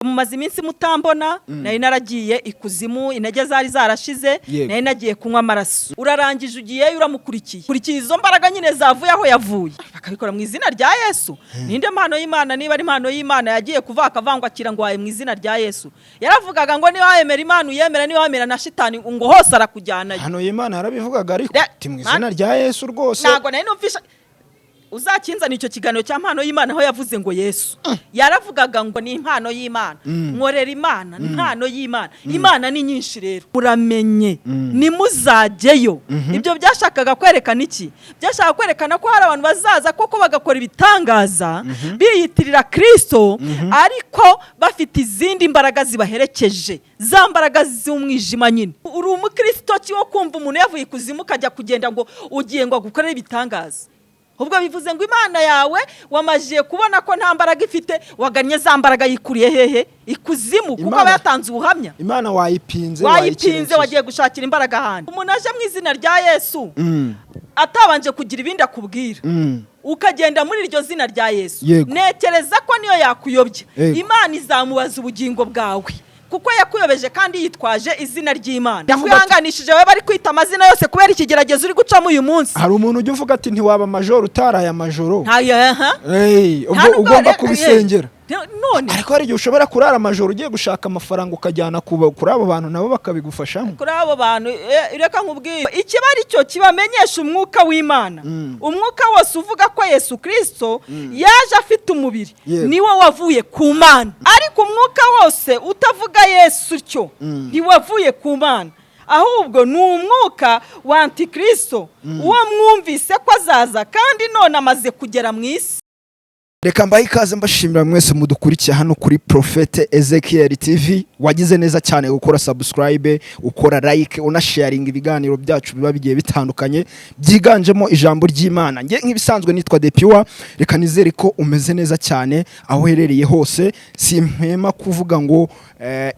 Mumaze iminsi mutambona nari naragiye ikuzimu intege zari zarashize nari nagiye kunywa amaraso urarangije ugiye uramukurikiye kurikiye izo mbaraga nyine zavuye aho yavuye bakabikora mu izina rya Yesu ninde mpano y'Imana niba ari mpano y'Imana yagiye kuva akavangwa kira ngo waye mu izina rya Yesu yaravugaga ngo ni wayemera Imana uyemera ni wayemera na shitani ngo hose arakujyana hano y'Imana yarabivugaga ariko ati mu izina rya Yesu rwose nago nari numvisha uzakinzana icyo kiganiro cya mpano y'Imana aho yavuze ngo Yesu yaravugaga ngo ni impano y'Imana nkorera Imana impano y'Imana Imana ni nyinshi rero uramenye nimuzajyeyo ibyo byashakaga kwerekana iki byashaka kwerekana ko hari abantu bazaza koko bagakora ibitangaza biyitirira Kristo ariko bafite izindi mbaraga zibaherekeje za mbaraga z'umwijima nyine uri umukristo cyo kumva umuntu yavuye kuzimu kajya kugenda ngo ugiye ngo gukorera ibitangaza ubwo bivuze ngo Imana yawe wamajiye kubona ko nta mbaraga ifite wagannye za mbaraga yikuriye hehe ikuzimu kuko bayatanze ubuhamya Imana wayipinze wagiye gushakira imbaraga handi umuntu aje mu izina rya Yesu atabanje kugira ibindi akubwira ukagenda muri iryo zina rya Yesu nekereza ko niyo yakuyobye Imana izamubaza ubugingo bwawe kuko yakuyobeje kandi yitwaje izina ry'Imana yakwihanganishije we bari kwita amazina yose kubera ikigeragezo uri gucamo uyu munsi hari umuntu ujye uvuga ati ntiwaba majoro utaraye amajoro ugomba kubisengera none ariko hari igihe ushobora kurara amajoro ugiye gushaka amafaranga ukajyana kuri abo bantu nabo bakabigufashamo kuri abo bantu reka nkubwire ikiba ari cyo kibamenyesha umwuka w'Imana umwuka wose uvuga ko Yesu Kristo yaje afite umubiri niwo wavuye ku Mana ariko umwuka wose utavuga Yesu cyo ntiwavuye ku Mana ahubwo ni umwuka wa Antikristo uwo mwumvise ko azaza kandi none amaze kugera mu isi. Reka mbaye ikaze mbashimira mwese mudukurikiye hano kuri Prophet Ezekiel TV wagize neza cyane gukora subscribe ukora like unasharing ibiganiro byacu biba bigiye bitandukanye byiganjemo ijambo ry'Imana nge nk'ibisanzwe nitwa Depiwa reka nizere ko umeze neza cyane aho herereye hose simpema kuvuga ngo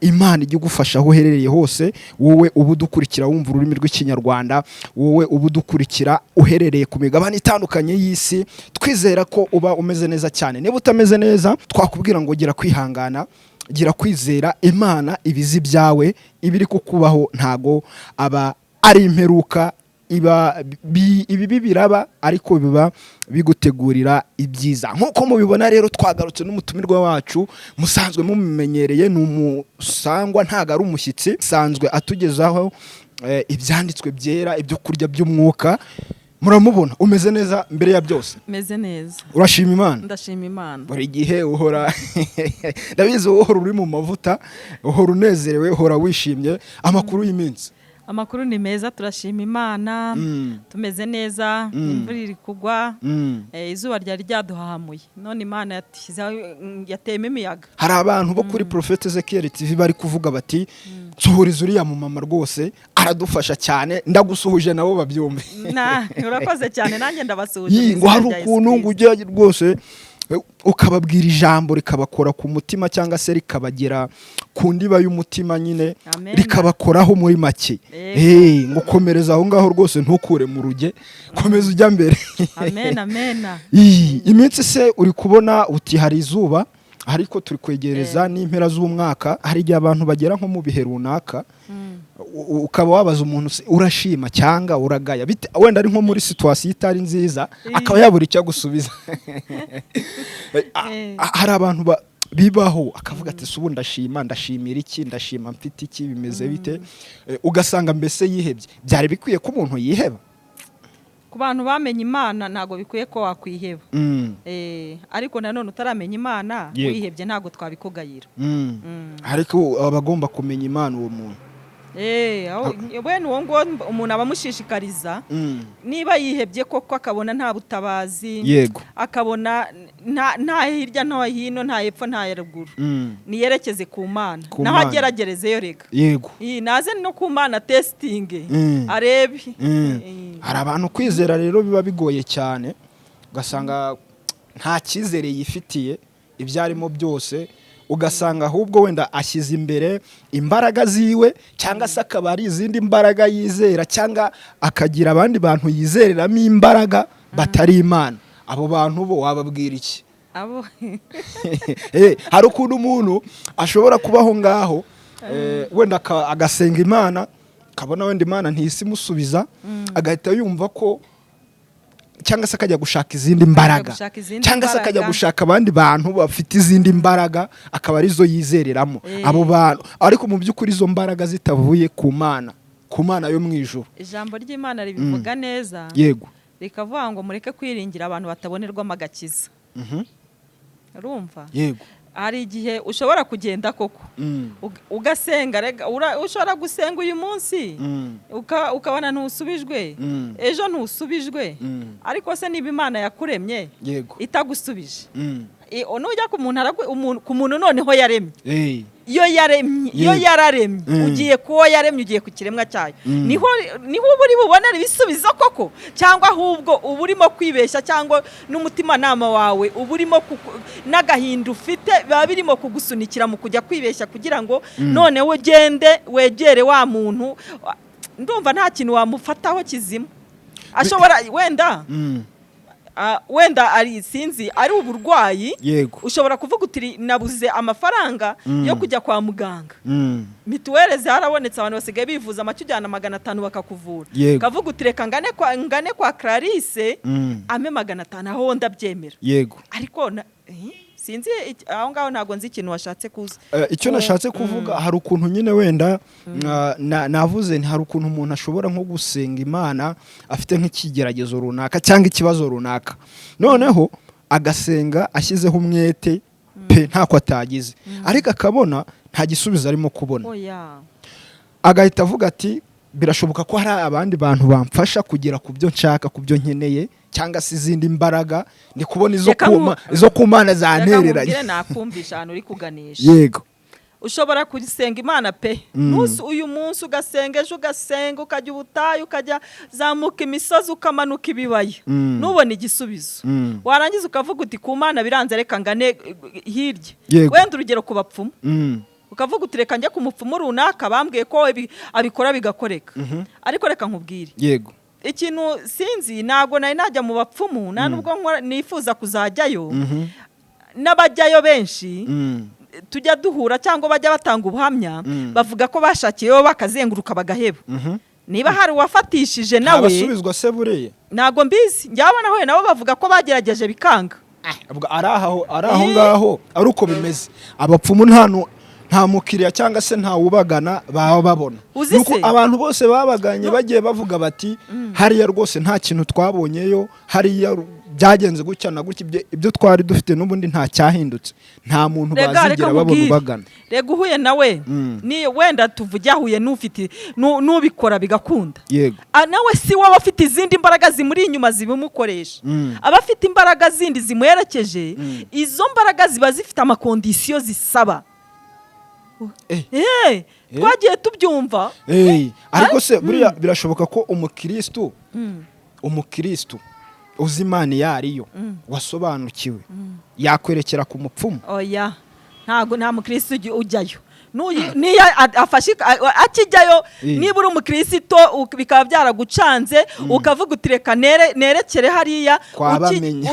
Imana ijye gufasha aho herereye hose wowe ubudukurikira wumva ururimi rw'ikinyarwanda wowe ubudukurikira uherereye ku migabane itandukanye y'isi twizera ko uba umeze neza cyane niba utameze neza twakubwira ngo gira kwihangana gira kwizera Imana ibizi byawe ibiri kukubaho ntago aba ari imperuka ibi biraba ariko biba bigutegurira ibyiza nkuko mubibona rero twagarutse n'umutumirwa wacu musanzwe mumenyereye n'umusangwa ntago ari umushyitsi sanzwe atugezaho ibyanditswe byera ibyo kurya by'umwuka muramubona umeze neza mbere ya byose meze neza urashima Imana ndashima Imana buri gihe uhora ndabizi uhora uri mu mavuta uhora unezerewe uhora wishimye amakuru y'iminsi amakuru ni meza turashima Imana tumeze neza imvura iri kugwa izuba ryari ryaduhahamuye none Imana yatema imiyaga hari abantu bo kuri Prophet Ezekiel TV bari kuvuga bati nsuhuriza uriya mu mama rwose aradufasha cyane ndagusuhuje nabo babyumve urakoze cyane nanjye ndabasuhuje ngo hari ukuntu ngujya rwose ukababwira ijambo rikabakora ku mutima cyangwa se rikabagera ku ndiba y'umutima nyine rikabakoraho muri make ngo komereza aho ngaho rwose ntukure mu ruge komeza ujya mbere amen iminsi se uri kubona uti hari izuba ariko turi kwegereza n'impera z'umwaka hari igihe abantu bagera nko mu bihe runaka ukaba wabaza umuntu urashima cyangwa uragaya wenda ari nko muri situation itari nziza akaba yabura icyo gusubiza hari abantu bibaho akavuga ati subu ndashimira iki ndashima mfite iki bimeze bite ugasanga mbese yihebye byari bikwiye ko umuntu yiheba ku bantu bamenye Imana ntago bikwiye ko wakwiheba ariko nanone utaramenya Imana wihebye ntago twabikugayira ariko abagomba kumenya Imana uwo muntu bene uwo ngo umuntu abamushishikariza niba yihebye koko akabona nta butabazi akabona nta hirya nta hino nta hepfo nta ruguru niyerekeze ku Mana naho ageragerezeyo rega naze no ku Mana testing arebe hari abantu kwizera rero biba bigoye cyane ugasanga nta cyizere yifitiye ibyarimo byose ugasanga ahubwo wenda ashyize imbere imbaraga ziwe cyangwa se akaba ari izindi mbaraga yizera cyangwa akagira abandi bantu yizereramo imbaraga batari Imana abo bantu bo wababwira iki abo hari ukuntu umuntu ashobora kubaho ngaho wenda agasenga Imana akabona wenda Imana ntisi imusubiza agahita yumva ko cyangwa se akajya gushaka izindi mbaraga cyangwa se akajya gushaka abandi bantu bafite izindi mbaraga akaba arizo yizereramo abo bantu, ariko mu by'ukuri izo mbaraga zitavuye ku Mana yo mu ijuru. Ijambo ry'Imana ribivuga neza, yego, rikavuga ngo mureke kwiringira abantu batabonerwamo agakiza. Urumva? Yego. Hari igihe ushobora kugenda koko ugasenga, ushobora gusenga uyu munsi ukabona ntusubijwe, ejo ntusubijwe, ariko se niba Imana yakuremye itagusubije, nujya ku muntu noneho yaremye, iyo yararemye ugiye kuwo yaremye, ugiye ku kiremwa cyayo, niho uba uri bubonera ibisubizo koko, cyangwa ahubwo uba urimo kwibeshya, cyangwa n'umutimanama wawe uba urimo n'agahinda ufite biba birimo kugusunikira mu kujya kwibeshya kugira ngo noneho ugende wegere wa muntu. Ndumva nta kintu wamufataho kizima, ashobora wenda ari sinzi ari uburwayi, ushobora kuvuga uti nabuze amafaranga yo kujya kwa muganga, mituweli zarabonetse, abantu basigaye bivuza make ujyana 500 bakakuvura, kavuga uti reka ngane kwa Clarisse ame 500, aho ndabyemera, ariko sinzi aho ngaho ntago nzi ikintu washatse kuza. Icyo nashatse kuvuga hari ukuntu nyine wenda navuze hari ukuntu umuntu ashobora nko gusenga Imana afite nk'ikigeragezo runaka cyangwa ikibazo runaka, noneho agasenga ashyizeho umwete pe ntako atagize, ariko akabona nta gisubizo arimo kubona, agahita avuga ati birashoboka ko hari abandi bantu bamfasha kugera ku byo nshaka, ku byo nkeneye, cyangwa se izindi mbaraga ndi kubona izo ku Mana zantereranye. Nakumvisha ahantu uri kuganisha. Yego, ushobora kusenga Imana pe uyu munsi ugasenga, ejo ugasenga, ukajya ubutayu, ukajya zamuka imisozi, ukamanuka ibibaya, nubona igisubizo, warangiza ukavuga uti ku Mana biranze, reka ngane hirya, wenda urugero ku bapfumu, ukavuga uti reka njye ku mupfumu runaka bambwiye ko abikora bigakoreka, ariko reka nkubwire, yego, ikintu sinzi, ntago nari najya mu bapfumu, nta nubwo nifuza kuzajyayo, n'abajyayo benshi tujya duhura cyangwa bajya batanga ubuhamya, bavuga ko bashakiyeyo bakazenguruka bagaheba, niba hari uwafatishije nawe abasubizwa se bureye ntago mbizi, njyabona nawe nabo bavuga ko bagerageje bikanga, ari aho ngaho ari uko bimeze. Abapfumu nta mukiriya cyangwa se nta wubagana baba babona, nuko abantu bose babaganye bagiye bavuga bati hariya rwose nta kintu twabonyeyo, hariya byagenze gutya na gutya, ibyo twari dufite n'ubundi nta cyahindutse, nta muntu bazigira babona ubagana. Rega uhuye nawe ni wenda tuvuge ahuye n'ufite n'ubikora bigakunda, yego, nawe si waba afite izindi mbaraga zimuri inyuma zibimukoresha, abafite imbaraga zindi zimuherekeje, izo mbaraga ziba zifite amakondisiyo zisaba, twagiye tubyumva. Ariko se buriya birashoboka ko umukristo uzi Imana yariyo, wasobanukiwe, yakwerekera ku mupfumu? Oya, nta mukristo ujyayo, niyo afashe akijyayo, niba uri umukristo bikaba byaragucanze, ukavuga uti reka nerekere hariya kwabamenya,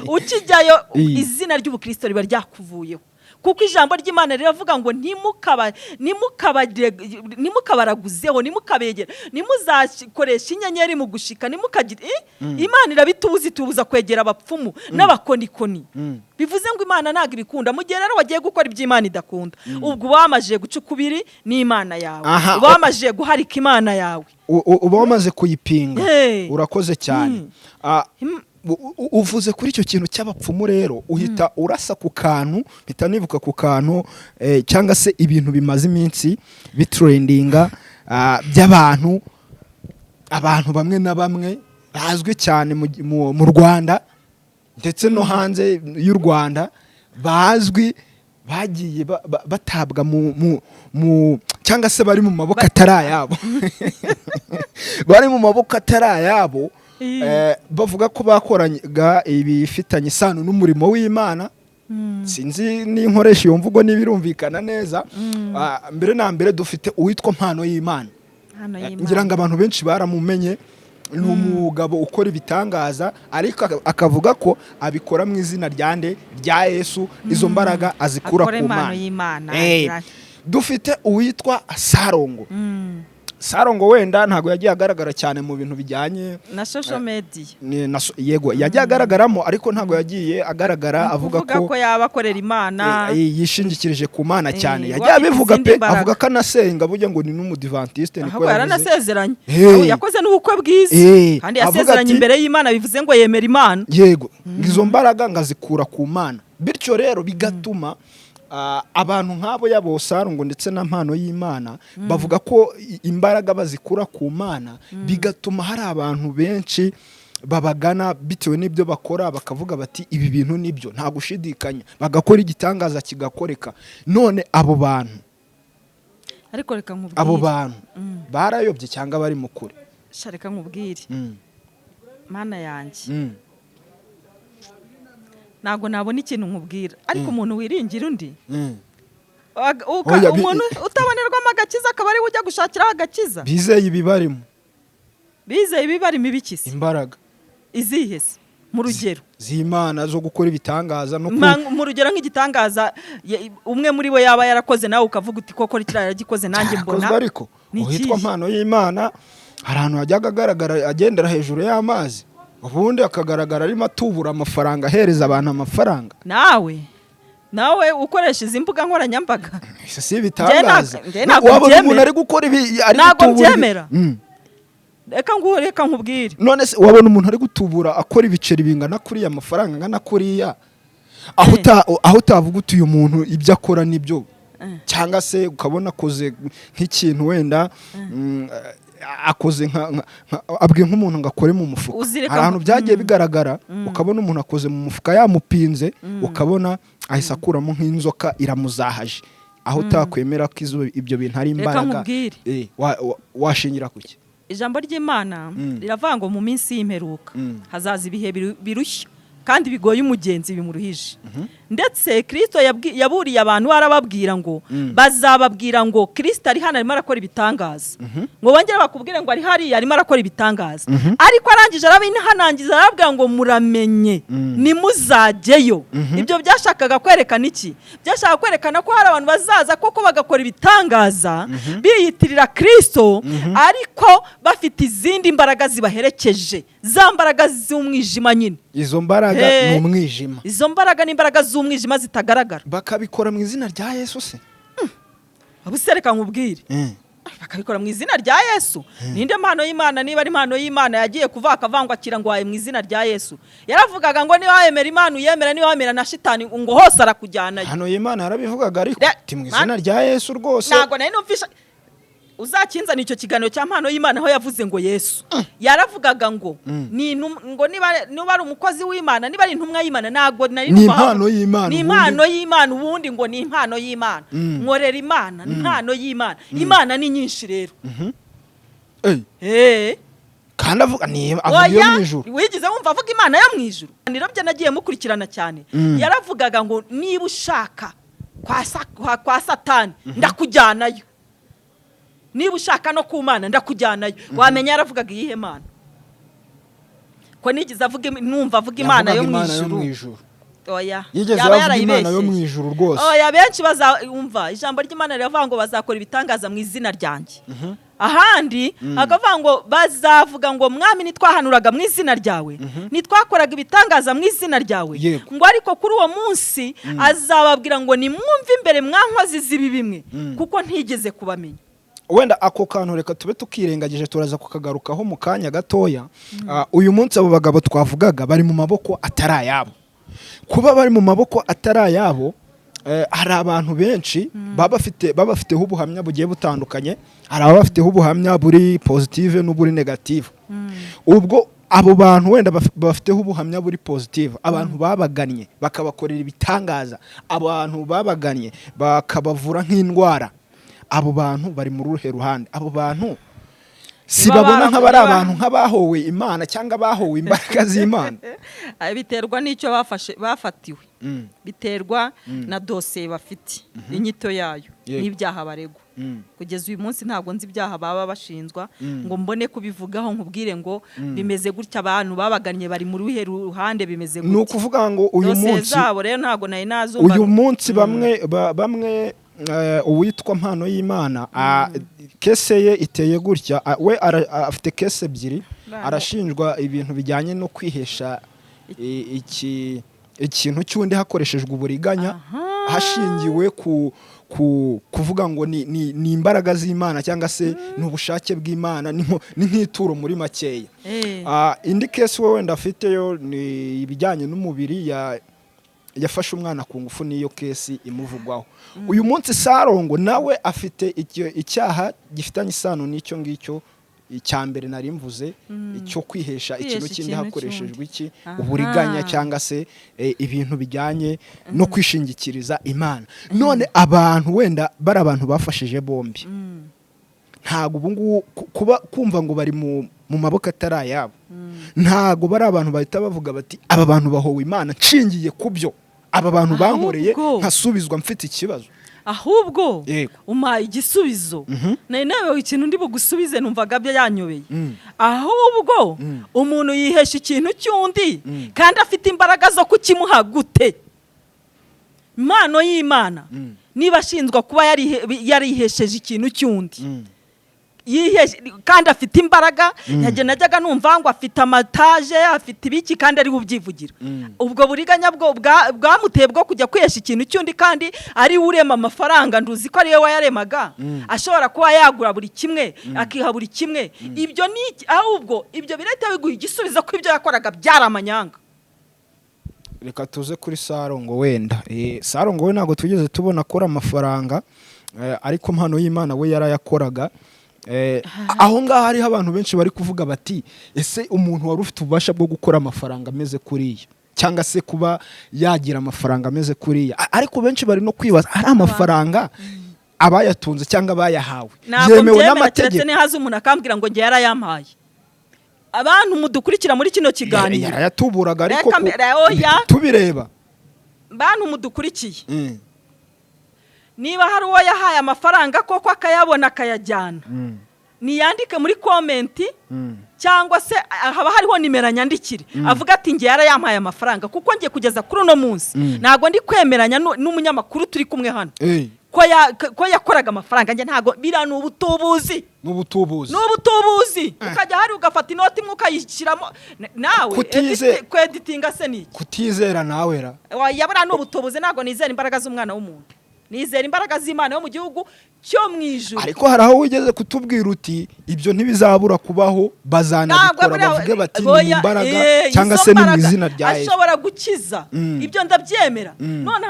ukijyayo izina ry'ubukristo riba ryakuvuyeho, kuko ijambo ry'Imana riravuga ngo nimukabaraguzeho, nimukabegera, nimuzakoresha inyenyeri mu gushika, nimukagira Imana irabitubuza kwegera abapfumu n'abakonikoni, bivuze ngo Imana ntago ibikunda. Mu gihe rero wagiye gukora iby'Imana idakunda, ubwo wamaje guca ukubiri n'Imana yawe, wamaje guharika Imana yawe, uba wamaze kuyipinga. Urakoze cyane. Uvuze kuri icyo kintu cy'abapfumu rero, uhita urasa ku kantu, mpita nibuka ku kantu cyangwa se ibintu bimaze iminsi bitrendinga by'abantu bamwe na bamwe bazwi cyane mu Rwanda ndetse no hanze y'u Rwanda, bazwi bagiye batabwa mu cyangwa se bari mu maboko atari ayabo bari mu maboko atari ayabo, bavuga ko bakoraga ibifitanye isano n'umurimo w'Imana. Sinzi n'inkoresha iyo mvugo n'ibirumvikana neza. Mbere na mbere dufite uwitwa Mpano y'Imana, ngira ngo abantu benshi baramumenye, ni umugabo ukora ibitangaza ariko akavuga ko abikora mu izina rya Yesu, izo mbaraga azikura ku Mana. Dufite uwitwa Sarongo. Sarongo wenda ntago yagiye agaragara cyane mu bintu bijyanye na social media. Yego yagiye agaragaramo ariko ntago yagiye agaragara avuga ko yaba akorera Imana, yishingikirije ku Mana cyane. Yagiye abivuga pe, avuga ko anasenga burya ngo ni n'umudivantiste, niko yaranasezeranye. Yakoze n'ubukwe bwiza kandi yasezeranye imbere y'Imana, bivuze ngo yemera Imana. Yego izo mbaraga ngazikura ku Mana, bityo rero bigatuma abantu nk'abo yabo Sarongo ndetse na mpano y'Imana bavuga ko imbaraga bazikura ku Mana, bigatuma hari abantu benshi babagana bitewe n'ibyo bakora, bakavuga bati ibi bintu nibyo, nta gushidikanya, bagakora igitangaza kigakoreka. None abo bantu barayobye cyangwa bari mu kure? Reka nkubwire Mana yanjye, ntabwo nabona ikintu nkubwira, ariko umuntu wiringira undi, umuntu utabonerwamo agakiza akaba ari we ujya gushakiraho agakiza. Bizeye ibibarimo ibikisi imbaraga izihese, mu rugero z'Imana zo gukora ibitangaza, no mu rugero nk'igitangaza umwe muri bo yaba yarakoze, nawe ukavuga uti koko kiriya yaragikoze nanjye mbona. Ariko uhitwa mpano y'Imana hari ahantu hajyaga agaragara agendera hejuru y'amazi, ubundi akagaragara arimo atubura amafaranga, ahereza abantu amafaranga. Nawe ukoresha izi mbuga nkoranyambaga, si ibitangaza. Wabona umuntu ari gukora ibi ari gutubura? Reka nkubwire, none se wabona umuntu ari gutubura akora ibiceri bingana kuriya, amafaranga angana kuriya, aho utavuga uti uyu muntu ibyo akora nibyo, cyangwa se ukabona akoze nk'ikintu wenda akoze abwiye nk'umuntu ngo akore mu mufuka. Hari ahantu byagiye bigaragara, ukabona umuntu akoze mu mufuka yamupinze, ukabona ahise akuramo nk'inzoka iramuzahaje, aho utakwemera ko ibyo bintu ari imbaraga. Washingira kuki? Ijambo ry'Imana riravuga ngo mu minsi y'imperuka hazaza ibihe birushya kandi bigoye umugenzi bimuruhije. Ndetse Kristo yaburiye abantu, arababwira ngo bazababwira ngo Kristo ari hano arimo arakora ibitangaza, ngo bongere bakubwire ngo ari hariya arimo arakora ibitangaza. Ariko arangije arabinhanangiza, arababwira ngo muramenye nimuzajyeyo. Ibyo byashakaga kwerekana iki? Byashaka kwerekana ko hari abantu bazaza koko bagakora ibitangaza biyitirira Kristo, ariko bafite izindi mbaraga zibaherekeje, za mbaraga z'umwijima nyine. Izo mbaraga ni umwijima. Izo mbaraga ni imbaraga z'umwijima zitagaragara. Bakabikora mu izina rya Yesu se? Abusereka nkubwire. Bakabikora mu izina rya Yesu. Ninde mpano y'Imana? Niba ari mpano y'Imana yagiye kuva akavangwa kirangwa mu izina rya Yesu. Yaravugaga ngo niba wemera Imana uyemera, niba wemera na shitani ngo hose arakujyana. Hano y'Imana yarabivugaga ariko mu izina rya Yesu rwose. Ntago nari numvisha. Uzakinza nicyo kiganiro cya mpano y'Imana aho yavuze ngo Yesu yaravugaga ngo ngo niba ari umukozi w'Imana, niba ari intumwa y'Imana, ntago nari ni impano y'Imana. Ni impano y'Imana, ubundi ngo ni impano y'Imana. Nkorera Imana, impano y'Imana. Imana ni nyinshi rero. Kandi avuga yo mu ijuru. Wigize wumva avuga Imana yo mu ijuru? Nirabyo nagiye mukurikirana cyane. Yaravugaga ngo niba ushaka kwa Satani ndakujyanayo, niba ushaka no ku Mana ndakujyanayo. Wamenya yaravugaga iyihe Mana? Ko nigize numva avuga Imana yo mu ijuru. Oya, yaba yarayibeshye. Imana yo mu ijuru rwose. Oya, benshi bazumva ijambo ry'Imana riravuga ngo bazakora ibitangaza mu izina ryanjye. Ahandi akavuga ngo bazavuga ngo mwami nitwahanuraga mu izina ryawe, nitwakoraga ibitangaza mu izina ryawe. Ngo ariko kuri uwo munsi azababwira ngo nimwumve imbere mwankozi zibi bimwe, kuko ntigeze kubamenya. Wenda ako kantu reka tube tukirengagije, turaza kukagarukaho mu kanya gatoya. Uyu munsi abo bagabo twavugaga bari mu maboko atari ayabo. Kuba bari mu maboko atari ayabo, hari abantu benshi babafiteho ubuhamya bugiye butandukanye. Hari abafiteho ubuhamya buri positive n'uburi negative. Ubwo abo bantu wenda bafiteho ubuhamya buri positive, abantu babagannye bakabakorera ibitangaza, abantu babagannye bakabavura nk'indwara, abo bantu bari mu ruhe ruhande? Abo bantu sibabona nk'abari abantu nk'abahowe Imana cyangwa bahowe imbaraga z'Imana. Biterwa n'icyo bafatiwe, biterwa na dosiye bafite, inyito yayo n'ibyaha baregwa. Kugeza uyu munsi ntabwo nzi ibyaha baba bashinjwa ngo mbone kubivugaho nkubwire ngo bimeze gutya, abantu babagannye bari mu ruhe ruhande bimeze gutya. Ni ukuvuga ngo uyu munsi zabo rero ntabwo nari nazumva. Uyu munsi bamwe uwitwa Mpano y'Imana kese ye iteye gutya, we afite kese ebyiri, arashinjwa ibintu bijyanye no kwihesha ikintu cy'undi hakoreshejwe uburiganya, hashingiwe kuvuga ngo ni imbaraga z'Imana cyangwa se ni ubushake bw'Imana, ni nk'ituro muri makeya. Indi kese we wenda afiteyo ni ibijyanye n'umubiri, yafashe umwana ku ngufu, niyo kesi imuvugwaho. Uyu munsi Sarongo nawe afite icyaha gifitanye isano n'icyo ngicyo icya mbere nari mvuze, cyo kwihesha ikintu kindi hakoreshejwe uburiganya cyangwa se ibintu bijyanye no kwishingikiriza Imana. None abantu wenda bari abantu bafashije bombi, ntago ubungu kumva ngo bari mu maboko atari ayabo, ntago bari abantu bahita bavuga bati aba bantu bahowe Imana nshingiye kubyo aba bantu bankoreye nkasubizwa mfite ikibazo. Ahubwo umpaye igisubizo, nawe ikintu ndi bugusubize numvaga byo yanyobeye. Ahubwo umuntu yihesha ikintu cy'undi kandi afite imbaraga zo kukimuha gute? Impano y'Imana niba ashinzwa kuba yarihesheje ikintu cy'undi kandi afite imbaraga, najyaga numva ngo afite amataje, afite ibiki kandi ari ubyivugira. Ubwo buriganya bwamuteye bwo kujya kwihesha ikintu cy'undi kandi ari urema amafaranga, nduzi ko ari we wayaremaga, ashobora kuba yagura buri kimwe akiha buri kimwe. Ibyo ni ahubwo ibyo birahita biguha igisubizo ko ibyo yakoraga byari amanyanga. Reka tuze kuri Sarongo wenda. Sarongo we ntabwo tugeze tubona akora amafaranga, ariko Mpano y'Imana we yarayakoraga. Aho ngaho hariho abantu benshi bari kuvuga bati ese umuntu wari ufite ububasha bwo gukora amafaranga ameze kuriya cyangwa se kuba yagira amafaranga ameze kuriya, ariko benshi bari no kwibaza ari amafaranga abayatunze cyangwa abayahawe yemewe n'amategeko. Ni haza umuntu akambwira ngo nge yarayampaye. Abantu mudukurikira muri kino kiganiro yarayatuburaga, ariko tubireba bantu mudukurikiye, niba hari uwo yahaye amafaranga koko akayabona akayajyana, niyandike muri komenti cyangwa se haba hariho nimero nyandikire avuga ati nge yarayampaye amafaranga, kuko ngiye kugeza kuri uno munsi ntago ndi kwemeranya n'umunyamakuru turi kumwe hano ko yakoraga amafaranga. Nge ntago birana ubutubuzi, n'ubutubuzi ukajya hari ugafata inoti imwe ukayishyiramo nawe kweditinga se niki kutizera nawe ra yabura n'ubutubuzi. Ntago nizera imbaraga z'umwana w'umuntu, nizera imbaraga z'Imana yo mu gihugu cyo mwijuru. Ariko hari aho wigeze kutubwira uti ibyo ntibizabura kubaho, bazanabikora bavuge bati ni imbaraga cyangwa se ni mu izina rya Yesu ashobora gukiza. Ibyo ndabyemera. None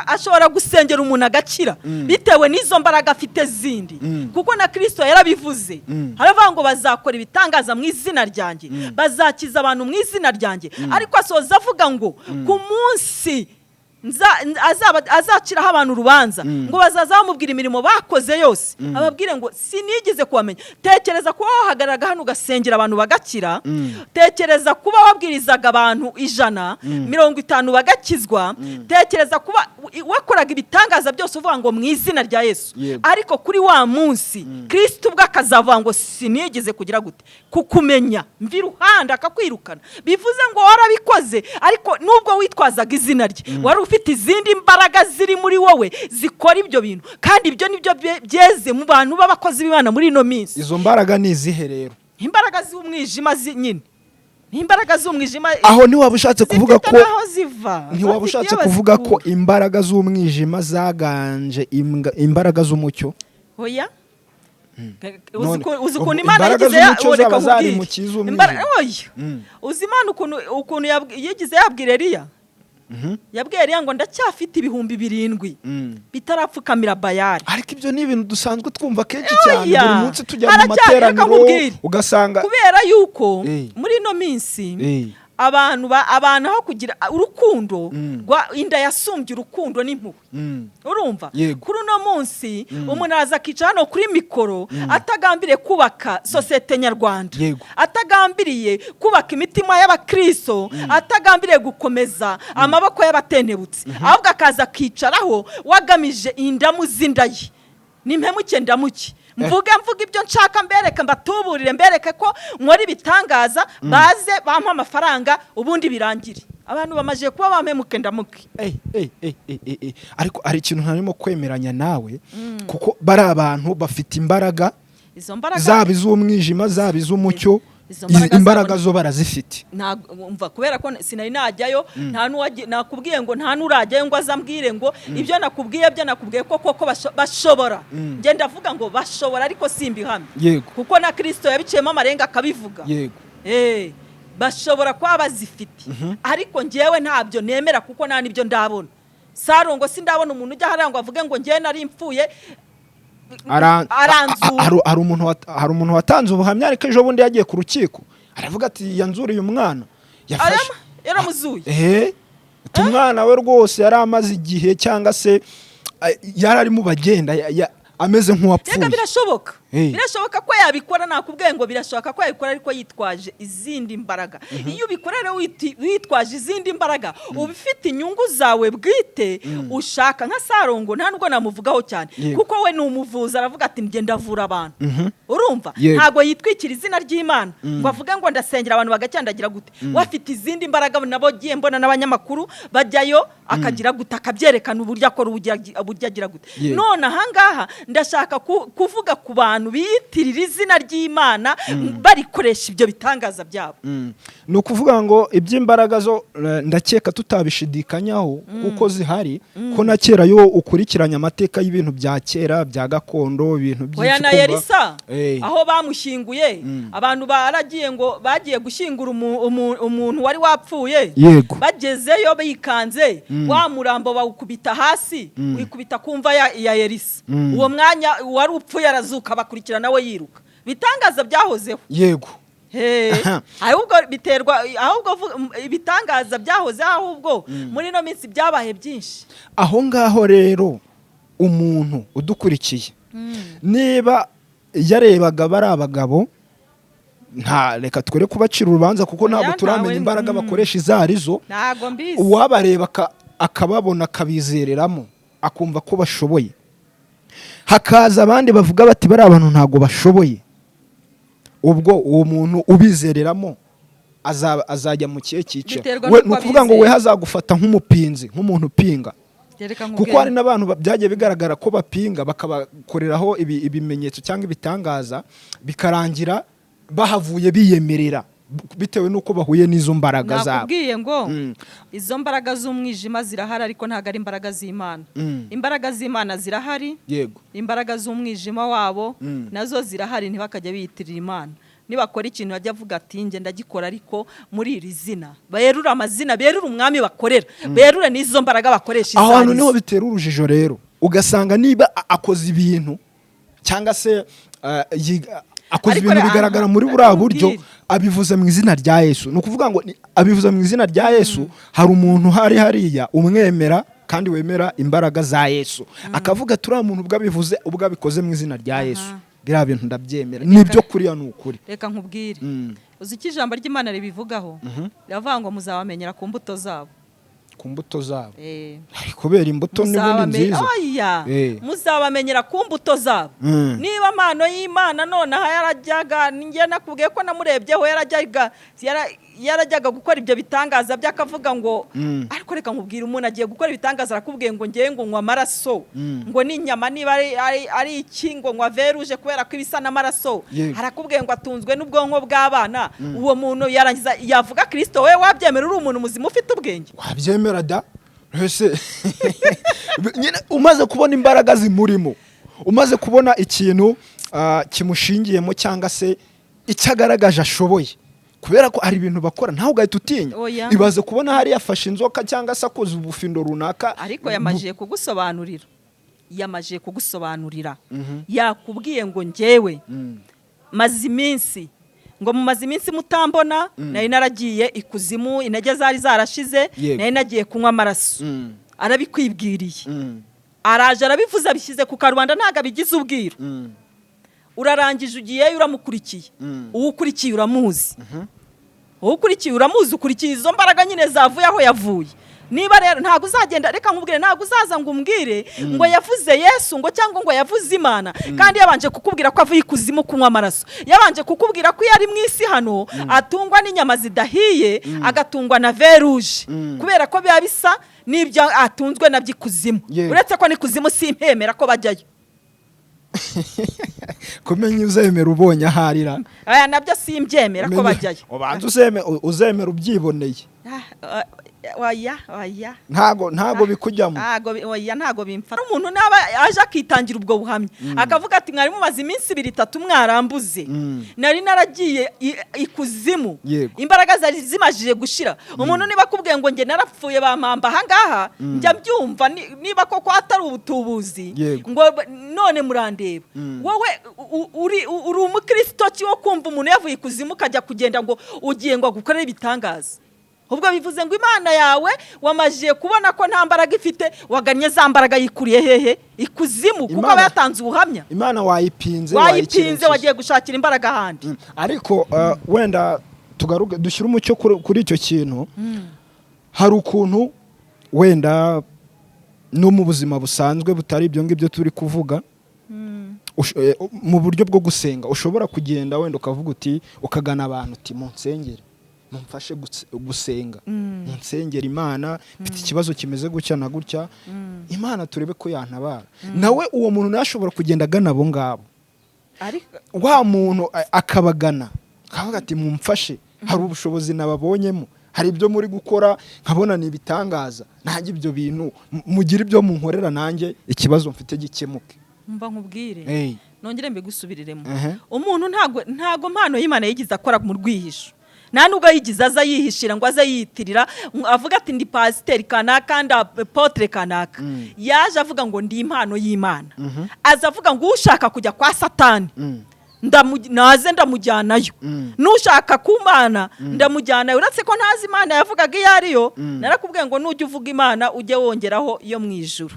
ashobora gusengera umuntu agakira bitewe n'izo mbaraga afite zindi, kuko na Kristo yarabivuze. Haravuga ngo bazakora ibitangaza mu izina ryanjye, bazakiza abantu mu izina ryanjye. Ariko asoza avuga ngo ku munsi azaciraho abantu urubanza ngo bazaza bamubwira imirimo bakoze yose, ababwire ngo sinigeze kubamenya. Tekereza kuba wahagararaga hano ugasengera abantu bagakira, tekereza kuba wabwirizaga abantu 150 bagakizwa, tekereza kuba wakoraga ibitangaza byose uvuga ngo mu izina rya Yesu. Ariko kuri wa munsi Kristo ubwo akazavuga ngo sinigeze kugira gute kukumenya, mvi ruhanda akakwirukana. Bivuze ngo warabikoze, ariko nubwo witwazaga izina rye wari ufite izindi mbaraga ziri muri wowe zikora ibyo bintu, kandi ibyo nibyo byeze mu bantu b'abakozi b'Imana muri ino minsi. Izo mbaraga ni izihe rero? Imbaraga z'umwijima nyine, imbaraga z'umwijima. Aho ni waba ushatse kuvuga ko ntiwaba ushatse kuvuga ko imbaraga z'umwijima zaganje imbaraga z'umucyo? Oya, uzi ukuntu Imana yagize ureka kubwira uzi Imana ukuntu yagize yabwira Eliya. Yabwiye Eliya ngo ndacyafite 7,000 bitarapfukamira Bayali. Ariko ibyo ni ibintu dusanzwe twumva kenshi cyane, buri munsi tujya mu materaniro ugasanga kubera yuko muri no minsi abantu aho kugira urukundo inda yasumbye urukundo n'impuhwe urumva kuri uno munsi umuntu araza akica hano kuri mikoro atagambiriye kubaka sosiyete nyarwanda atagambiriye kubaka imitima y'abakristo atagambiriye gukomeza amaboko y'abatenebutse ahubwo akaza akicaraho wagamije indamu z'indayi nimpemuke ndamuke mvuga ibyo nshaka mbereke mbatuburire mbereke ko nkora ibitangaza baze bampa amafaranga ubundi birangire abantu bamaje kuba bampemuke ndamuke ariko ari ikintu ntarimo kwemeranya nawe kuko bari abantu bafite imbaraga zaba iz'umwijima zaba iz'umucyo imbaraga zo barazifite umva kubera ko sinari najyayo nakubwiye ngo nta nurajyayo ngo azambwire ngo ibyo nakubwiye ko koko bashobora nge ndavuga ngo bashobora ariko simbihamye kuko na Kristo yabiciyemo amarenga akabivuga bashobora kuba bazifite ariko ngewe ntabyo nemera kuko nta nibyo ndabona Sarongo sindabona umuntu ujya harangwa avuge ngo ngewe nari mpfuye hari umuntu watanze ubuhamya ariko ejo bundi yagiye ku rukiko aravuga ati yanzuriye umwana yaramuzuye umwana we rwose yari amaze igihe cyangwa se yari ari mu bagenda ameze nk'uwapfuye birashoboka ko yabikora nakubwiye ngo birashoboka ko yabikora ariko yitwaje izindi mbaraga iyo ubikora rero witwaje izindi mbaraga ubifite inyungu zawe bwite ushaka nka Sarongo nta nubwo namuvugaho cyane kuko we ni umuvuzi aravuga ati ngenda avura abantu urumva ntago yitwikira izina ry'Imana ngo avuge ngo ndasengera abantu bagacyandagira gute wafite izindi mbaraga nabo giye mbona n'abanyamakuru bajyayo akagira gute akabyerekana uburyo akora uburyo agira gute none ahangaha ndashaka kuvuga ku bantu biyitirira izina ry'Imana barikoresha ibyo bitangaza byabo ni ukuvuga ngo iby'imbaraga zo ndakeka tutabishidikanyaho kuko zihari ko na kera yo ukurikiranya amateka y'ibintu bya kera bya gakondo ibintu byinshi na Elisa aho bamushyinguye abantu baragiye ngo bagiye gushyingura umuntu wari wapfuye bagezeyo bikanze wa murambo bawukubita hasi wikubita kumva ya Elisa uwo mwanya wari upfuye arazuka bakurikirana we yiruka bitangaza byahozeho ahubwo ibitangaza byahoze ahubwo muri no minsi byabaye byinshi aho ngaho rero umuntu udukurikiye niba yarebaga bari abagabo nta reka twere kubacira urubanza kuko ntabwo turamenya imbaraga bakoresha izarizo uwabareba akababona akabizereramo akumva ko bashoboye hakaza abandi bavuga bati bari abantu ntago bashoboye ubwo uwo muntu ubizereramo azajya mu kihe cyiciro we nukuvuga ngo we hazagufata nk'umupinzi nk'umuntu upinga kuko hari n'abantu byagiye bigaragara ko bapinga bakabakoreraho ibimenyetso cyangwa ibitangaza bikarangira bahavuye biyemerera bitewe nuko bahuye n'izo mbaraga zabo nakubwiye ngo izo mbaraga z'umwijima zirahari ariko ntago ari imbaraga z'Imana imbaraga z'Imana zirahari imbaraga z'umwijima wabo nazo zirahari ntibakajya biyitirira Imana nibakora ikintu bajya avuga ati nge ndagikora ariko muri iri zina berura amazina berura umwami bakorera berura n'izo mbaraga bakoresha aho hantu niho bitera urujijo rero ugasanga niba akoze ibintu cyangwa se akoze ibintu bigaragara muri buriya buryo abivuze mu izina rya Yesu ni ukuvuga ngo abivuze mu izina rya Yesu hari umuntu hari hariya umwemera kandi wemera imbaraga za Yesu akavuga turiya muntu ubwo abivuze ubwo abikoze mu izina rya Yesu biriya bintu ndabyemera nibyo kuriya ni ukuri reka nkubwire uzi iki ijambo ry'Imana ribivugaho riravuga ngo muzabamenyera ku mbuto zabo kubera imbuto n'ubundi nziza muzabamenyera ku mbuto zabo niba amano y'Imana nonaha yarajyaga njye nakubwiye ko namurebyeho yarajyaga gukora ibyo bitangaza by'akavuga ngo ariko reka nkubwira umuntu agiye gukora ibitangaza arakubwiye ngo ngiye ngo nywa amaraso ngo n'inyama niba ari iki ngo nywa veruje kubera ko ibisa n'amaraso arakubwiye ngo atunzwe n'ubwonko bw'abana uwo muntu yarangiza yavuga Kristo we wabyemera uri umuntu muzima ufite ubwenge wabyemera da umaze kubona imbaraga zimurimo umaze kubona ikintu kimushingiyemo cyangwa se icyagaragaje ashoboye kubera ko hari ibintu bakora ntaho ugahita utinya ibaze kubona hari yafashe inzoka cyangwa se akoze ubufindo runaka ariko yamajiye kugusobanurira yakubwiye ngo njyewe maze iminsi ngo mumaze iminsi mutambona nari naragiye ikuzimu intege zari zarashize nari nagiye kunywa amaraso arabikwibwiriye araje arabivuze abishyize ku karubanda ntago abigize ubwiro urarangije ugiye uramukurikiye uwukurikiye uramuzi uwukurikiye uramuzi ukurikiye izo mbaraga nyine zavuye aho yavuye niba rero ntago uzagenda reka nkubwire ntago uzaza ngo umbwire ngo yavuze Yesu ngo cyangwa ngo yavuze Imana kandi yabanje kukubwira ko avuye ikuzimu kunywa amaraso yabanje kukubwira ko yari mu isi hano atungwa n'inyama zidahiye agatungwa na veruje kubera ko biba bisa n'ibyo atunzwe nabyo ikuzimu uretse ko n'ikuzimu simpemera ko bajyayo kumenya uzemera ubonye aharira aya nabyo simbyemera ko bajyayo ubanza uzemera ubyiboneye oya ntago bikujyamo ntago bimfata umuntu naba aje akitangira ubwo buhamya akavuga ati mwari mumaze iminsi 2-3 mwarambuze nari naragiye ikuzimu imbaraga zari zimajije gushira umuntu niba kubwiye ngo nge narapfuye bamamba ahangaha njya byumva niba koko atari ubutubuzi ngo none murandeba wowe uri umukristo cyo kumva umuntu yavuye ikuzimu kajya kugenda ngo ugiye ngo gukorera ibitangaza ubwo bivuze ngo Imana yawe wamajiye kubona ko nta mbaraga ifite waganye za mbaraga yikuriye hehe ikuzimu kuko bayatanze ubuhamya Imana wayipinze wagiye gushakira imbaraga ahandi ariko wenda tugaruke dushyira umucyo kuri icyo kintu hari ukuntu wenda no mu buzima busanzwe butari ibyo ngibyo turi kuvuga mu buryo bwo gusenga ushobora kugenda wenda ukavuga uti ukagana abantu uti munsengere mumfashe gusenga munsengera Imana mfite ikibazo kimeze gutya na gutya Imana turebe ko yantabara nawe uwo muntu nashobora kugenda agana abo ngabo wa muntu akabagana akavuga ati mumfashe hari ubushobozi nababonyemo hari ibyo muri gukora nkabona ni ibitangaza nanjye ibyo bintu mugira ibyo munkorera nanjye ikibazo mfite gikemuke mba nkubwire nongere mbigusubiriremo umuntu ntago mpano y'Imana yigize akora mu rwihisho nta nubwo yigize aza yihishira ngo aze yiyitirira avuga ati ndi pasiteri kanaka ndi apotre kanaka yaje avuga ngo ndi impano y'Imana aza avuga ngo ushaka kujya kwa Satani naze ndamujyanayo nushaka kumana ndamujyanayo uretse ko ntazi Imana yavugaga iyo ariyo narakubwiye ngo nujye uvuga Imana ujye wongeraho iyo mu ijuru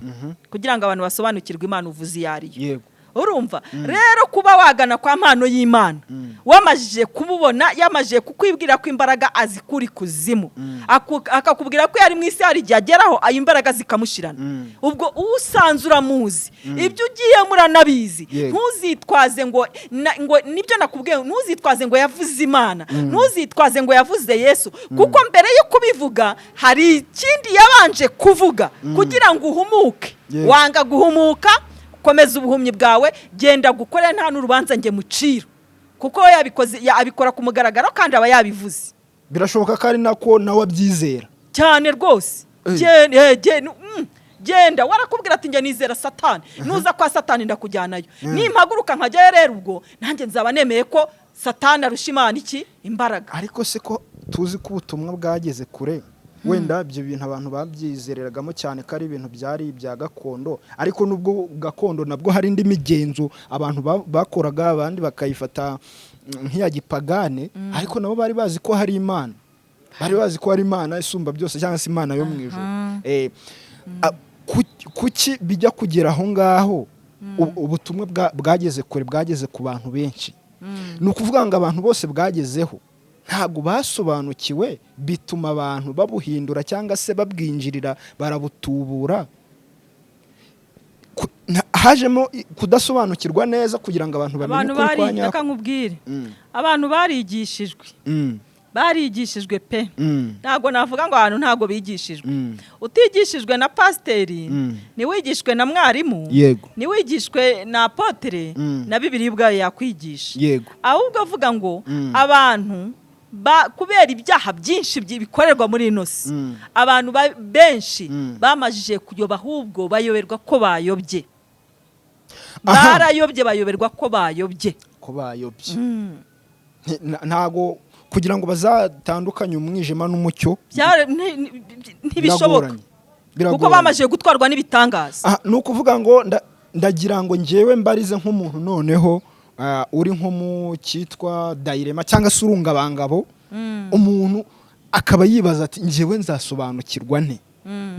kugira ngo abantu basobanukirwe Imana uvuze iyo ariyo urumva rero kuba wagana kwa mpano y'Imana wamajije kumubona yamajije kukwibwira ko imbaraga azikuri kuzimu akakubwira ko yari mu isi hari ryageraho ayo imbaraga zikamushirana ubwo usanze uramuzi ibyo ugiye muranabizi ntuzitwaze ngo nibyo nakubwiye ntuzitwaze ngo yavuze Imana ntuzitwaze ngo yavuze Yesu kuko mbere yo kubivuga hari ikindi yabanje kuvuga kugira ngo uhumuke wanga guhumuka komeza ubuhumyi bwawe genda gukora nta n'urubanza nge muciro kuko yabikoze abikora ku mugaragaro kandi aba yabivuze birashoboka ko ari nako nawe abyizera cyane rwose genda warakubwira ati nge nizera Satani nuza kwa Satani ndakujyanayo nimpaguruka nkajyayo rero ubwo nanjye nzaba nemeye ko Satani arusha Imana iki imbaraga ariko se ko tuzi ko ubutumwa bwageze kure wenda ibyo bintu abantu babyizereragamo cyane ko ari ibintu byari ibya gakondo ariko nubwo gakondo nabwo hari indi migenzo abantu bakoraga abandi bakayifata nk'iya gipagane ariko nabo bari bazi ko hari Imana bari bazi ko hari Imana isumba byose cyangwa se Imana yo mu ijuru kuki bijya kugera aho ngaho ubutumwa bwageze kure bwageze ku bantu benshi ni ukuvuga ngo abantu bose bwagezeho ntabwo basobanukiwe bituma abantu babuhindura cyangwa se babwinjirira barabutubura hajemo kudasobanukirwa neza kugira ngo abantu bamenye ukuri kwa nyako abantu barigishijwe pe ntabwo navuga ngo abantu ntabwo bigishijwe utigishijwe na pasiteri niwigishwe na mwarimu niwigishwe na apotere na Bibiliya ubwayo yakwigisha ahubwo avuga ngo abantu kubera ibyaha byinshi bikorerwa muri ino si abantu benshi bamajije kuyoba ahubwo bayoberwa ko bayobye barayobye bayoberwa ko bayobye ntago kugira ngo bazatandukanye umwijima n'umucyo ntibishoboka kuko bamajije gutwarwa n'ibitangaza ni ukuvuga ngo ndagira ngo njyewe mbarize nk'umuntu noneho uri nko mu cyitwa dayirema cyangwa se urungabangabo umuntu akaba yibaza ati njyewe nzasobanukirwa nte,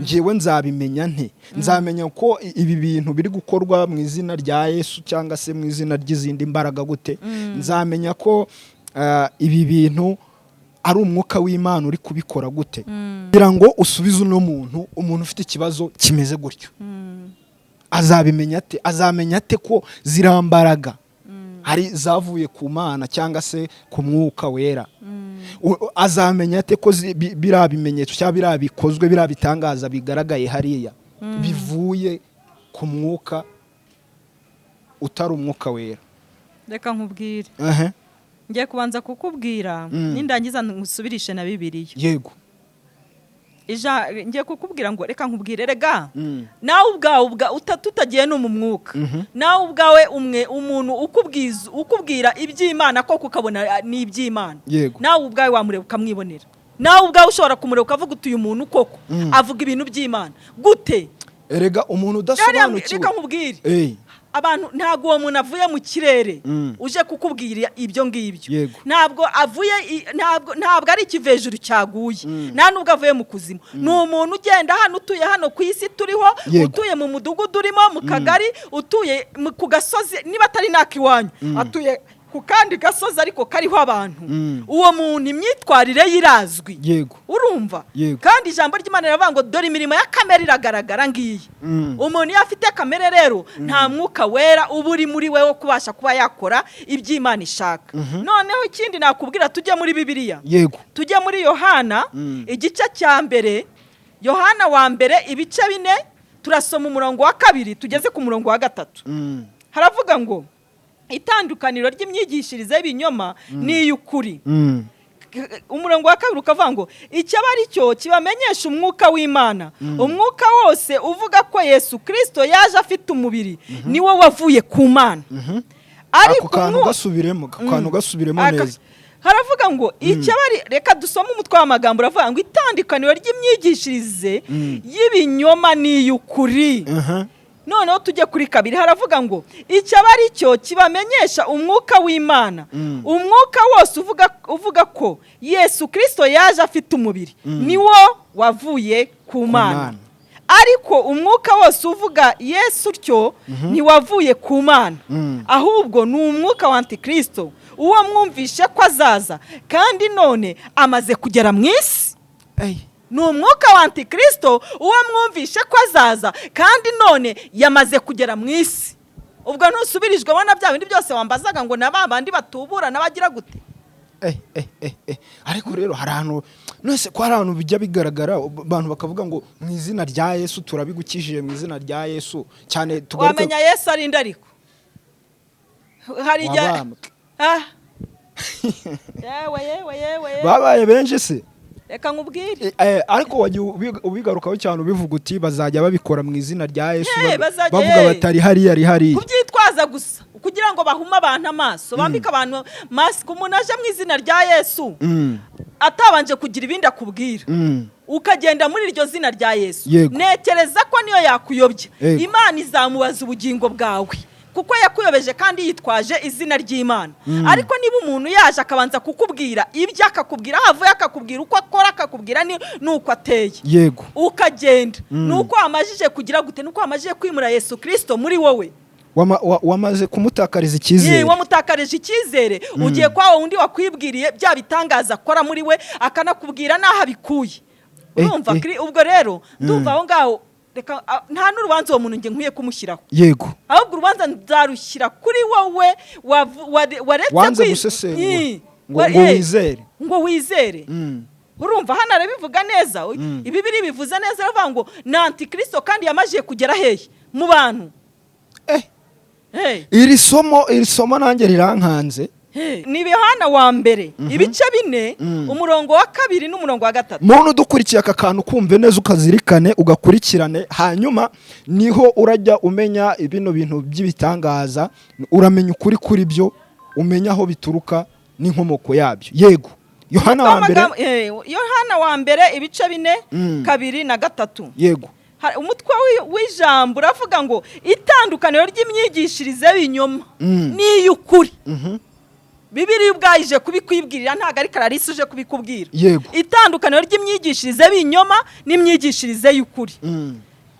njyewe nzabimenya nte, nzamenya ko ibi bintu biri gukorwa mu izina rya Yesu cyangwa se mu izina ry'izindi mbaraga gute, nzamenya ko ibi bintu ari umwuka w'Imana uri kubikora gute, kugira ngo usubize uno muntu, umuntu ufite ikibazo kimeze gutyo azabimenya ate, azamenya ate ko zirambaraga hari zavuye ku Mana cyangwa se ku mwuka wera, azamenya ate ko biriya bimenyetso cyangwa biriya bikozwe, biriya bitangaza bigaragaye hariya bivuye ku mwuka utari umwuka wera. Reka nkubwire, ngiye kubanza kukubwira nindangiza ngusubirishe na Bibiliya. Yego. Ngiye kukubwira ngo reka nkubwire, rega nawe ubwawe tutagiye no mu mwuka, nawe ubwawe umuntu ukubwira iby'Imana ko kukabona ni iby'Imana, nawe ubwawe wamureba ukamwibonera, nawe ubwawe ushobora kumureba ukavuga uti uyu muntu koko avuga ibintu by'Imana gute. Erega umuntu udasobanukiwe, reka nkubwire, abantu ntabwo uwo muntu avuye mu kirere uje kukubwira ibyo ngibyo, ntabwo ari ikivejuru cyaguye, nta nubwo avuye mu kuzimu, ni umuntu ugenda hano, utuye hano ku isi turiho, utuye mu mudugudu urimo, mu kagari, utuye ku gasozi, niba atari n'iwanyu atuye ku kandi gasozi ariko kariho abantu. Uwo muntu imyitwarire yirazwi, urumva, kandi ijambo ry'Imana riravuga ngo dore imirimo ya kamere iragaragara ngiyi. Umuntu iyo afite kamere rero nta mwuka wera uba uri muri we wo kubasha kuba yakora iby'Imana ishaka. Noneho ikindi nakubwira, tujye muri Bibiliya, tujye muri Yohana igice cya mbere, Yohana wa mbere ibice 4, turasoma umurongo wa 2 tugeze ku murongo wa 3. Haravuga ngo itandukaniro ry'imyigishirize y'ibinyoma n'iy'ukuri. Umurongo wa 2 ukavuga ngo icyaba ari cyo kibamenyesha umwuka w'Imana, umwuka wose uvuga ko Yesu Kristo yaje afite umubiri niwe wavuye ku Mana. Ariko kantu gasubiremo neza. Haravuga ngo icyaba ari, reka dusome umutwe w'amagambo, uravuga ngo itandukaniro ry'imyigishirize y'ibinyoma n'iy'ukuri. Noneho tujye kuri 2, haravuga ngo icyaba ari cyo kibamenyesha umwuka w'Imana, umwuka wose uvuga ko Yesu Kristo yaje afite umubiri niwo wavuye ku Mana. Ariko umwuka wose uvuga Yesu utyo ntiwavuye ku Mana, ahubwo ni umwuka wa Antikristo, uwo mwumvishe ko azaza kandi none amaze kugera mu isi. Ni umwuka wa Antikristo uwo mwumvishe ko azaza kandi none yamaze kugera mu isi. Ubwo ntusubirijwe bona bya bindi byose wambazaga ngo nababandi batubura nabagira gute. Ariko rero hari ahantu nose ko hari ahantu bijya bigaragara abantu bakavuga ngo mu izina rya Yesu turabigukijije, mu izina rya Yesu cyane tugaruka. Wamenya Yesu ari ndariko hari yewe babaye benshi se. Reka nkubwire, ariko wagiye ubigarukaho cyane ubivuga uti bazajya babikora mu izina rya Yesu, bavuga batari hari kubyitwaza gusa kugira ngo bahume abantu amaso, bambika abantu mask. Umuntu aje mu izina rya Yesu atabanje kugira ibindi akubwira, ukagenda muri iryo zina rya Yesu, nekereza ko niyo yakuyobya, Imana izamubaza ubugingo bwawe kuko yakuyobeje kandi yitwaje izina ry'Imana. Ariko niba umuntu yaje akabanza kukubwira ibyo, akakubwira havuye, akakubwira uko akora, akakubwira nuko ateye, ukagenda, nuko amajije kugira gute, nuko amajije kwimura Yesu Kristo muri wowe, wamaze kumutakariza icyizere. Wamutakarije icyizere, ugiye kwa wundi wakwibwiriye bya bitangaza akora muri we, akanakubwira naho abikuye. Urumva, ubwo rero ndumva aho ngaho nta n'urubanza uwo muntu nge nkwiye kumushyiraho, ahubwo urubanza nzarushyira kuri wowe waretse gusesengura ngo wizere. Urumva hano arabivuga neza, Ibibiri bivuze neza, aravuga ngo na Antikristo kandi yamajiye kugera hehe mu bantu. Iri somo nanjye rirankanze. Ni Yohana wa mbere ibice 4 umurongo wa 2 n'umurongo wa 3. Muntu dukurikiye aka kantu kumve neza ukazirikane ugakurikirane, hanyuma niho urajya umenya ibino bintu by'ibitangaza, uramenya ukuri kuri byo, umenya aho bituruka n'inkomoko yabyo. Yego. Yohana wa mbere ibice 4 2 na 3. Yego. umutwe w'ijambo uravuga ngo itandukaniro ry'imyigishirize y'ibinyoma n'iy'ukuri. Bibiliya ubwayije kubikwibwirira, ntago ari Kararisi uje kubikubwira. Itandukaniro ry'imyigishirize y'ibinyoma n'imyigishirize y'ukuri.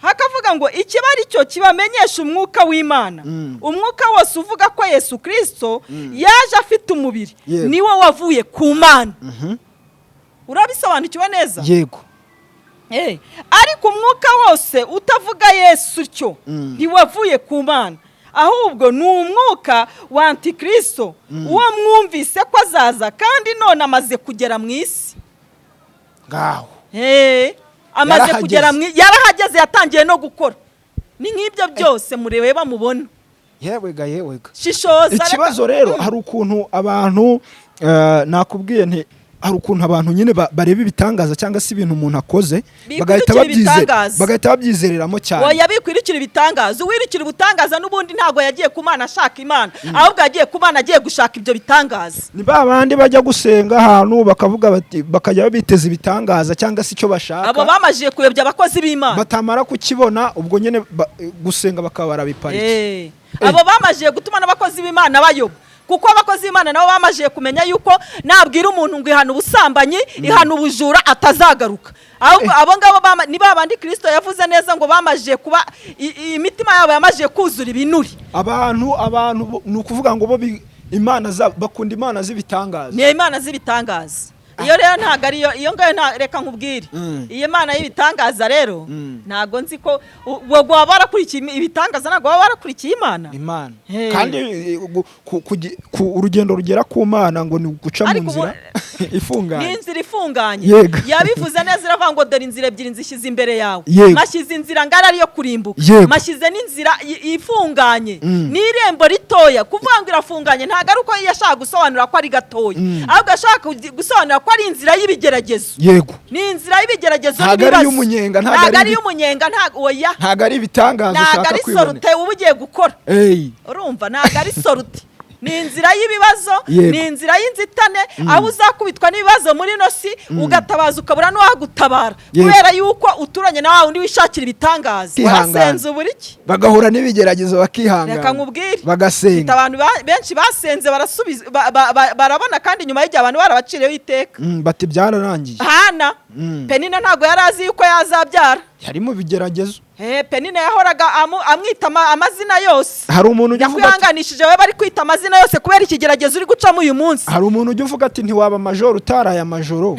Hakavuga ngo ikiba ari cyo kibamenyesha umwuka w'Imana. Umwuka wose uvuga ko Yesu Kristo yaje afite umubiri niwe wavuye ku Mana. Urabisobanukiwe neza? Yego. Ariko umwuka wose utavuga Yesu cyo ntiwavuye ku Mana, ahubwo ni umwuka wa Antikristo uwo mwumvise ko azaza kandi none amaze kugera mu isi. Ngaho amaze kugera yarahageze, yatangiye no gukora. Ni nk'ibyo byose murebe bamubona. Yewega. Shishoza. Ikibazo rero hari ukuntu abantu nakubwiye nti hari ukuntu abantu nyine bareba ibitangaza cyangwa se ibintu umuntu akoze bagahita babyizereramo cyane. Oya, bikwirikira ibitangaza. Uwirikira ubutangaza n'ubundi ntago yagiye ku Mana ashaka Imana, ahubwo yagiye ku Mana agiye gushaka ibyo bitangaza. Ni babandi bajya gusenga ahantu bakavuga bati bakajya biteza ibitangaza cyangwa se icyo bashaka. Abo bamajije kuyobya abakozi b'Imana, batamara kukibona ubwo nyine gusenga bakaba barabiparitse. Abo bamajije gutuma n'abakozi b'Imana bayoba, kuko abakozi b'Imana nabo bamajije kumenya yuko nabwira umuntu ngo ihana ubusambanyi, ihana ubujura, atazagaruka. Abo ngabo ni babandi Kristo yavuze neza ngo bamajije kuba imitima yabo yamajije kuzura ibinuri. Abantu ni ukuvuga ngo bo Imana bakunda Imana z'ibitangaza. Ni Imana z'ibitangaza. Iyo rero ntago ari iyo ngayo reka nkubwire. Iyo Imana y'ibitangaza rero ntago nzi ko waba barakurikiye ibitangaza, ntago baba barakurikiye Imana. Kandi urugendo rugera ku Mana ngo ni guca mu nzira ifunganye. Ni inzira ifunganye. Yabivuze neza, iravuga ngo dore inzira ebyiri nzishyize imbere yawe. Mashyize inzira ngari ariyo kurimbuka, mashyize n'inzira ifunganye. Ni irembo ritoya. Kuvuga ngo irafunganye ntago ari uko yashaka gusobanura ko ari gatoya, ahubwo yashaka gusobanura ko ari inzira y'ibigeragezo. Yego. Ni inzira y'ibigeragezo n'ibibazo. Ntago ari y'umunyenga, oya. Ntago ari ibitangazo ushaka kwibona. Ntago ari sorute uba ugiye gukora. Urumva, ntago ari sorute. Ni inzira y'ibibazo, ni inzira y'inzitane, aho uzakubitwa n'ibibazo muri nosi ugatabaza ukabura n'uwagutabara, kubera yuko uturanye na wawe undi wishakira ibitangaza. Warasenze uburiki, bagahura n'ibigeragezo bakihangana. Reka nkubwire, bagasenga. Abantu benshi basenze barasubiza barabona, kandi nyuma y'ijya abantu barabaciriyeho iteka. Bati byararangiye. Hana Penina ntago yarazi yuko yazabyara, yari mu bigeragezo. Penina yahoraga amwita amazina yose. Hari umuntu ujya uvuga yakwihanganishije we bari kwita amazina yose kubera ikigeragezo uri gucamo uyu munsi. Hari umuntu ujya uvuga ati ntiwaba majoro utaraye amajoro.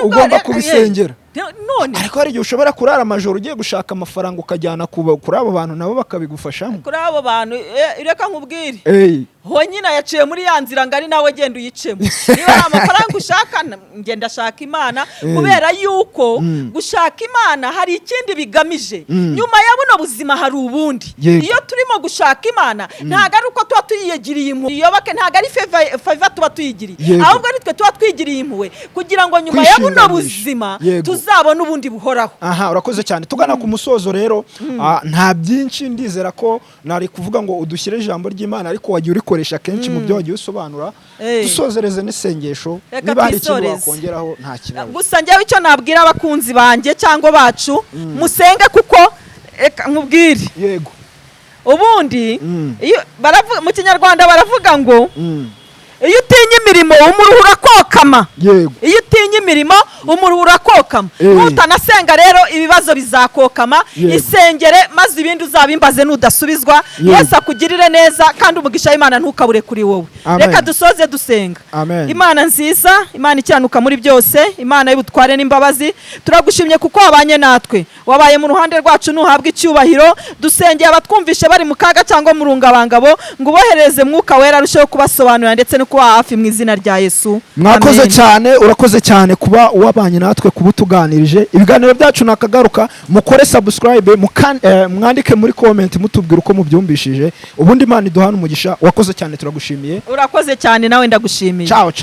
Ugomba kubisengera. None ariko hari igihe ushobora kurara amajoro ugiye gushaka amafaranga ukajyana kuri abo bantu nabo bakabigufashamo. Kuri abo bantu reka nkubwire, honyine yaciye muri ya nzira ngari nawe genda uyicemo. Niba ari amafaranga ushaka, ngenda shaka Imana, kubera yuko gushaka Imana hari ikindi bigamije. Nyuma ya buno buzima hari ubundi. Iyo turimo gushaka Imana ntago ari uko tuba tuyigiriye impuhwe, iyoboke ntago ari favor tuba tuyigiriye, ahubwo ari twe tuba twigiriye impuhwe kugira ngo nyuma ya buno buzima tuzabona ubundi buhoraho. Urakoze cyane. Tugana ku musozo rero, nta byinshi ndizera ko nari kuvuga ngo udushyire ijambo ry'Imana, ariko wagiye urikoresha kenshi mu byo wagiye usobanura. Dusozereze n'isengesho, niba hari ikintu wakongeraho nta kibazo. Gusa njyewe icyo nabwira abakunzi banjye cyangwa bacu, musenge kuko reka nkubwire. Yego. Ubundi mu Kinyarwanda baravuga ngo iyo utinya imirimo umuruhu urakokama. Yego. Iyo utinya imirimo umuruhu urakokama. Nutanasenga rero ibibazo bizakokama. Isengere maze ibindi uzabimbaze nudasubizwa. Yesu akugirire neza kandi umugisha w'Imana ntukabure kuri wowe. Reka dusoze dusenga. Imana nziza, Imana icyanuka muri byose, Imana y'ubutware n'imbabazi, turagushimye kuko wabanye natwe, wabaye mu ruhande rwacu, nuhabwa icyubahiro. Dusengeye abatwumvishe bari mu kaga cyangwa mu rungabangabo, ngo ubohereze Mwuka Wera arusheho kubasobanurira ndetse no kuba hafi mu izina rya Yesu. Mwakoze cyane, urakoze cyane kuba wabanye natwe, kuba tuganirije. Ibiganiro byacu nakagaruka, mukore subscribe, mwandike muri comment mutubwira uko mubyumvishije, ubundi Imana iduhana umugisha. Wakoze cyane, turagushimiye. Urakoze cyane, nawe ndagushimiye. Ciao.